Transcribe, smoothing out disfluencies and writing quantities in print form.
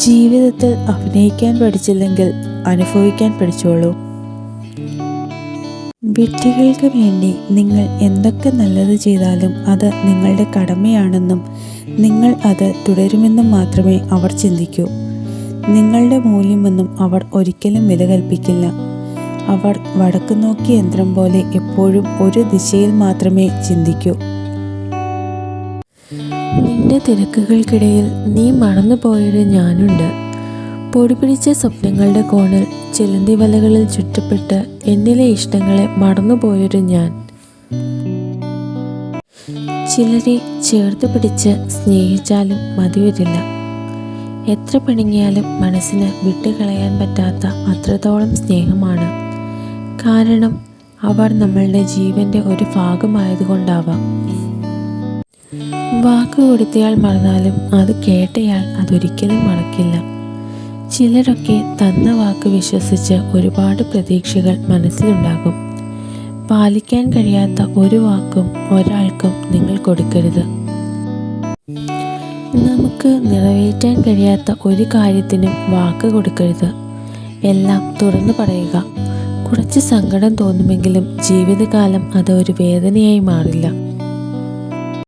ജീവിതത്തിൽ അഭിനയിക്കാൻ പഠിച്ചില്ലെങ്കിൽ അനുഭവിക്കാൻ പഠിച്ചോളൂ. വിഡ്ഢികൾക്ക് വേണ്ടി നിങ്ങൾ എന്തൊക്കെ നല്ലത് ചെയ്താലും അത് നിങ്ങളുടെ കടമയാണെന്നും നിങ്ങൾ അത് തുടരുമെന്നും മാത്രമേ അവർ ചിന്തിക്കൂ. നിങ്ങളുടെ മൂല്യമൊന്നും അവർ ഒരിക്കലും വില കൽപ്പിക്കില്ല. അവർ വടക്കുനോക്കി യന്ത്രം പോലെ എപ്പോഴും ഒരു ദിശയിൽ മാത്രമേ ചിന്തിക്കൂ. നിന്റെ തിരക്കുകൾക്കിടയിൽ നീ മറന്നുപോയൊരു ഞാനുണ്ട്. പൊടിപിടിച്ച സ്വപ്നങ്ങളുടെ കോണിൽ ചിലന്തി വലകളിൽ ചുറ്റപ്പെട്ട് എന്നിലെ ഇഷ്ടങ്ങളെ മറന്നുപോയൊരു ഞാൻ. ചിലരെ ചേർത്ത് പിടിച്ച് സ്നേഹിച്ചാലും മതിവരില്ല. എത്ര പിണങ്ങിയാലും മനസ്സിന് വിട്ടുകളയാൻ പറ്റാത്ത അത്രത്തോളം സ്നേഹമാണ്. കാരണം അവർ നമ്മളുടെ ജീവൻ്റെ ഒരു ഭാഗമായതുകൊണ്ടാവാം. വാക്ക് കൊടുത്തയാൾ മറന്നാലും അത് കേട്ടയാൾ അതൊരിക്കലും മറക്കില്ല. ചിലരൊക്കെ തന്ന വാക്ക് വിശ്വസിച്ച് ഒരുപാട് പ്രതീക്ഷകൾ മനസ്സിലുണ്ടാകും. പാലിക്കാൻ കഴിയാത്ത ഒരു വാക്കും ഒരാൾക്കും നിങ്ങൾ കൊടുക്കരുത്. നമുക്ക് നിറവേറ്റാൻ കഴിയാത്ത ഒരു കാര്യത്തിനും വാക്ക് കൊടുക്കരുത്. എല്ലാം തുറന്നു പറയുക. കുറച്ച് സങ്കടം തോന്നുമെങ്കിലും ജീവിതകാലം അത് ഒരു വേദനയായി മാറില്ല.